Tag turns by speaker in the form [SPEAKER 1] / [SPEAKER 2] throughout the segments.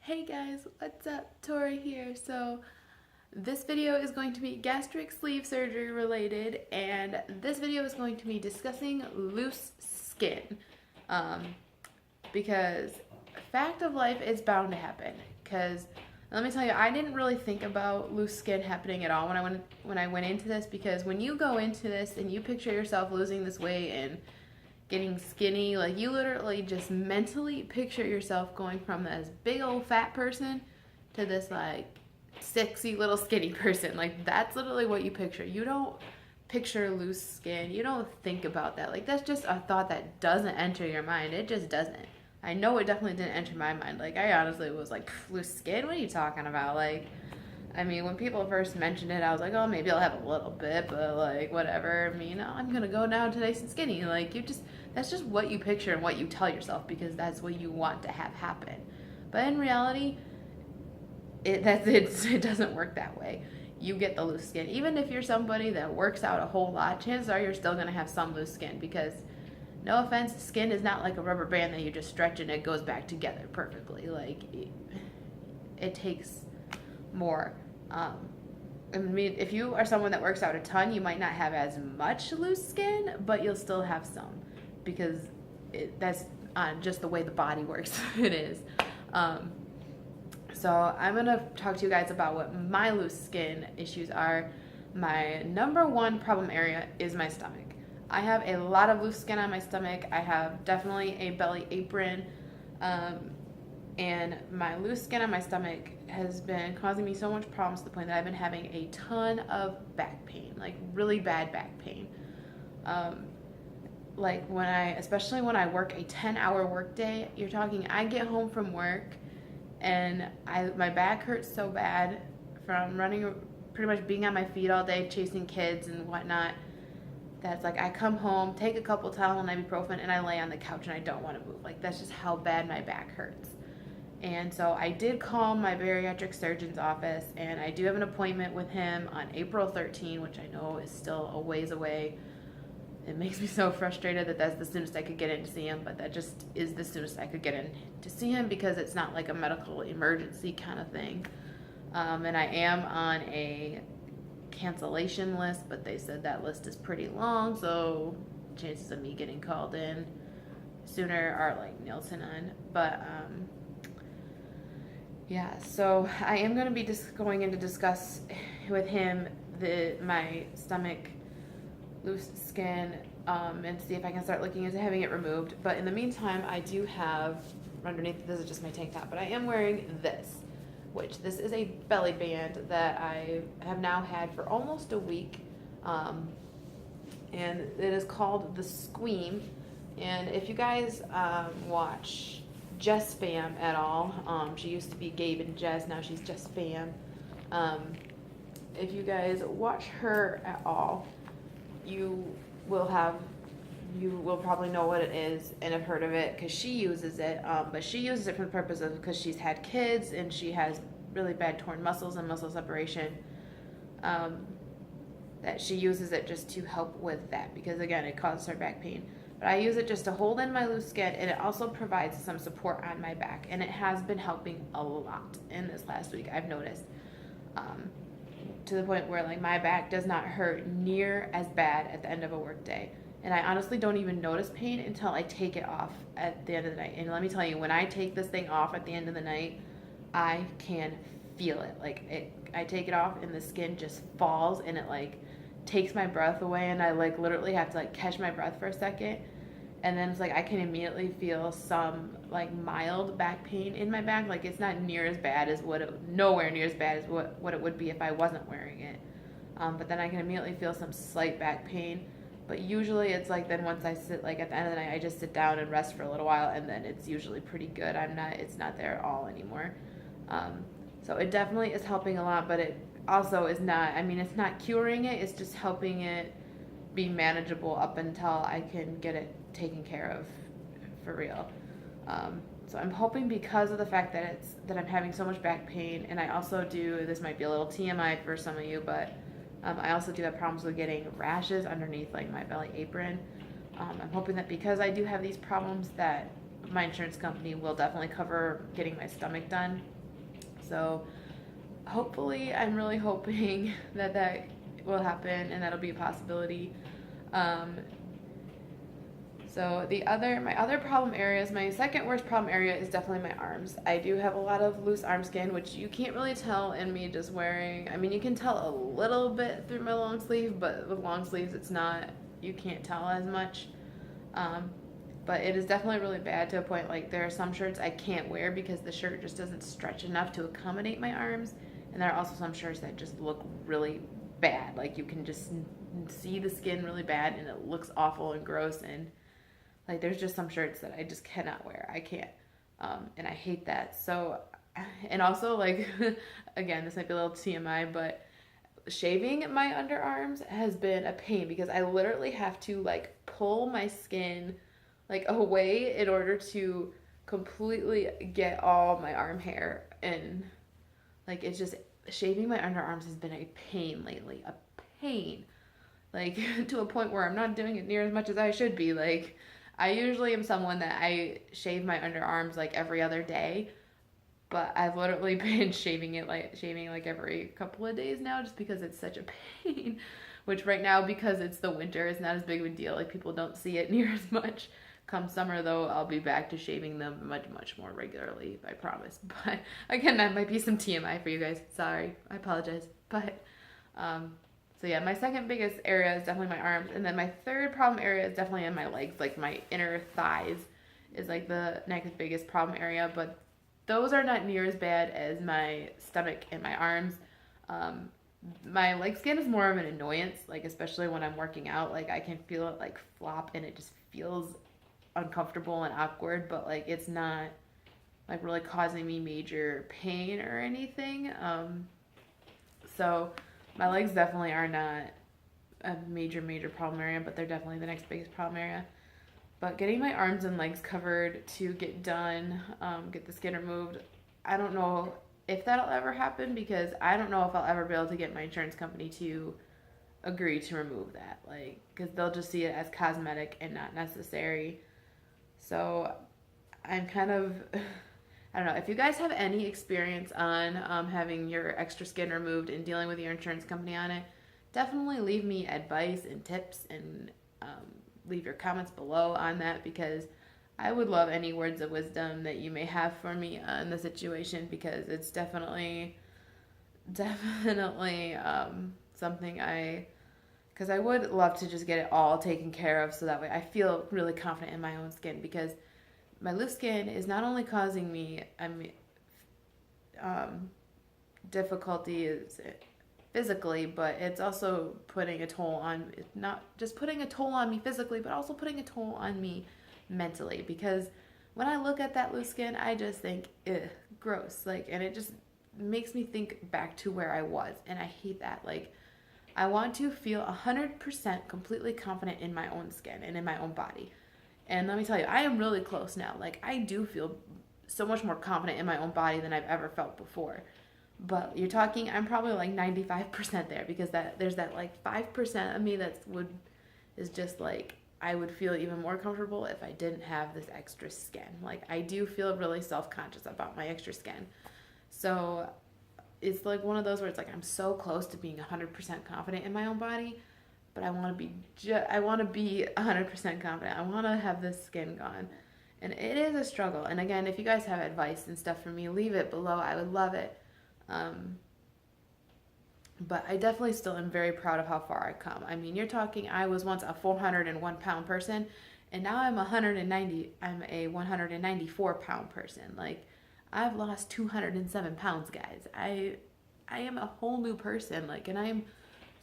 [SPEAKER 1] Hey guys, what's up? Tori here. So this video is going to be gastric sleeve surgery related, and this video is going to be discussing loose skin. Um, because fact of life is bound to happen. Because let me tell you, I didn't really think about loose skin happening at all when I went into this, because when you go into this and you picture yourself losing this weight and getting skinny, like you literally just mentally picture yourself going from this big old fat person to this like sexy little skinny person. Like that's literally what you picture. You don't picture loose skin. You don't think about that. Like that's just a thought that doesn't enter your mind. It just doesn't. I know it definitely didn't enter my mind. Like I honestly was like, loose skin? What are you talking about? Like, I mean, when people first mentioned it, I was like, oh, maybe I'll have a little bit, but like, whatever. I mean, I'm gonna go down to nice and skinny. Like, that's just what you picture and what you tell yourself because that's what you want to have happen. But in reality, it doesn't work that way. You get the loose skin. Even if you're somebody that works out a whole lot, chances are you're still gonna have some loose skin because, no offense, skin is not like a rubber band that you just stretch and it goes back together perfectly. Like, it takes more. I mean, if you are someone that works out a ton, you might not have as much loose skin, but you'll still have some because that's just the way the body works. It is. So I'm going to talk to you guys about what my loose skin issues are. My number one problem area is my stomach. I have a lot of loose skin on my stomach. I have definitely a belly apron. And my loose skin on my stomach has been causing me so much problems to the point that I've been having a ton of back pain, like really bad back pain. Like especially when I work a 10-hour workday, you're talking, I get home from work and my back hurts so bad from running, pretty much being on my feet all day, chasing kids and whatnot. That's like I come home, take a couple Tylenol and ibuprofen, and I lay on the couch and I don't want to move. Like that's just how bad my back hurts. And so I did call my bariatric surgeon's office, and I do have an appointment with him on April 13, which I know is still a ways away. It makes me so frustrated that that's the soonest I could get in to see him, but that just is the soonest I could get in to see him because it's not like a medical emergency kind of thing. And I am on a cancellation list, but they said that list is pretty long, so chances of me getting called in sooner are like nil to none. But yeah, so I am going to be going in to discuss with him my stomach loose skin and see if I can start looking into having it removed. But in the meantime, I do have underneath, this is just my tank top, but I am wearing this, which this is a belly band that I have now had for almost a week. And it is called the Squeam. And if you guys watch Jess Fam at all, she used to be Gabe and Jess, now she's Jess Fam. If you guys watch her at all, you will probably know what it is and have heard of it because she uses it, but she uses it for the purpose of because she's had kids and she has really bad torn muscles and muscle separation, that she uses it just to help with that because again it causes her back pain. But I use it just to hold in my loose skin, and it also provides some support on my back, and it has been helping a lot in this last week, I've noticed, to the point where like my back does not hurt near as bad at the end of a work day. And I honestly don't even notice pain until I take it off at the end of the night. And let me tell you, when I take this thing off at the end of the night, I can feel it. Like I take it off and the skin just falls and it like takes my breath away, and I like literally have to like catch my breath for a second, and then it's like I can immediately feel some like mild back pain in my back. Like it's not near as bad as nowhere near as bad as what it would be if I wasn't wearing it, but then I can immediately feel some slight back pain. But usually it's like then once I sit, like at the end of the night, I just sit down and rest for a little while, and then it's usually pretty good. It's not there at all anymore. So it definitely is helping a lot, but it also is not, I mean, it's not curing it, it's just helping it be manageable up until I can get it taken care of for real. So I'm hoping, because of the fact that I'm having so much back pain, and I also this might be a little TMI for some of you, but I also do have problems with getting rashes underneath like my belly apron. I'm hoping that because I do have these problems that my insurance company will definitely cover getting my stomach done So hopefully, I'm really hoping that that will happen and that'll be a possibility. Um, so my other problem areas, my second worst problem area is definitely my arms. I do have a lot of loose arm skin, which you can't really tell in me just wearing. I mean, you can tell a little bit through my long sleeve, but with long sleeves, it's not. You can't tell as much. Um, but it is definitely really bad to a point like there are some shirts I can't wear because the shirt just doesn't stretch enough to accommodate my arms, and there are also some shirts that just look really bad. Like you can just see the skin really bad, and it looks awful and gross and like there's just some shirts that I just cannot wear. I can't. And I hate that. So, and also like, again, this might be a little TMI, but shaving my underarms has been a pain because I literally have to like pull my skin like away in order to completely get all my arm hair. And like, it's just, shaving my underarms has been a pain lately. A pain. Like, to a point where I'm not doing it near as much as I should be. Like, I usually am someone that I shave my underarms like every other day, but I've literally been shaving like every couple of days now just because it's such a pain. Which right now, because it's the winter, is not as big of a deal. Like people don't see it near as much. Come summer though, I'll be back to shaving them much, much more regularly, I promise. But again, that might be some TMI for you guys. Sorry, I apologize. But so yeah, my second biggest area is definitely my arms, and then my third problem area is definitely in my legs, like my inner thighs is like the next biggest problem area, but those are not near as bad as my stomach and my arms. My leg skin is more of an annoyance, like especially when I'm working out, like I can feel it like flop and it just feels uncomfortable and awkward, but like it's not like really causing me major pain or anything. So my legs definitely are not a major problem area, but they're definitely the next biggest problem area. But getting my arms and legs covered to get done, get the skin removed, I don't know if that'll ever happen because I don't know if I'll ever be able to get my insurance company to agree to remove that. Like, because they'll just see it as cosmetic and not necessary. So I'm kind of, I don't know. If you guys have any experience on having your extra skin removed and dealing with your insurance company on it, definitely leave me advice and tips and leave your comments below on that because I would love any words of wisdom that you may have for me on the situation because it's definitely something because I would love to just get it all taken care of so that way I feel really confident in my own skin because my loose skin is not only causing me difficulties physically, but it's also putting a toll on, not just putting a toll on me physically, but also putting a toll on me mentally because when I look at that loose skin, I just think, ugh, gross. Like, and it just makes me think back to where I was, and I hate that. Like, I want to feel 100% completely confident in my own skin and in my own body. And let me tell you, I am really close now. Like, I do feel so much more confident in my own body than I've ever felt before. But you're talking, I'm probably like 95% there because there's that like 5% of me is just like, I would feel even more comfortable if I didn't have this extra skin. Like, I do feel really self-conscious about my extra skin. So it's like one of those where it's like I'm so close to being 100% confident in my own body, but I want to be 100% confident. I want to have this skin gone. And it is a struggle. And again, if you guys have advice and stuff for me, leave it below. I would love it. But I definitely still am very proud of how far I've come. I mean, you're talking, I was once a 401 pound person, and now I'm a 194 pound person. Like, I've lost 207 pounds, guys. I am a whole new person. Like, and I am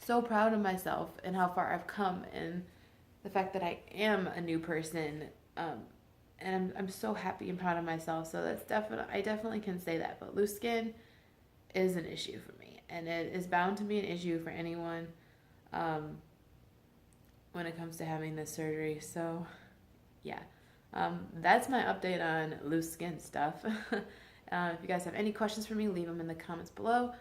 [SPEAKER 1] so proud of myself and how far I've come and the fact that I am a new person. And I'm so happy and proud of myself. So I definitely can say that. But loose skin is an issue for me, and it is bound to be an issue for anyone when it comes to having this surgery. So yeah, that's my update on loose skin stuff. If you guys have any questions for me, leave them in the comments below.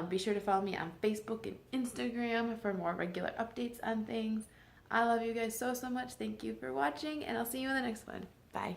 [SPEAKER 1] Be sure to follow me on Facebook and Instagram for more regular updates on things. I love you guys so much. Thank you for watching, and I'll see you in the next one. Bye.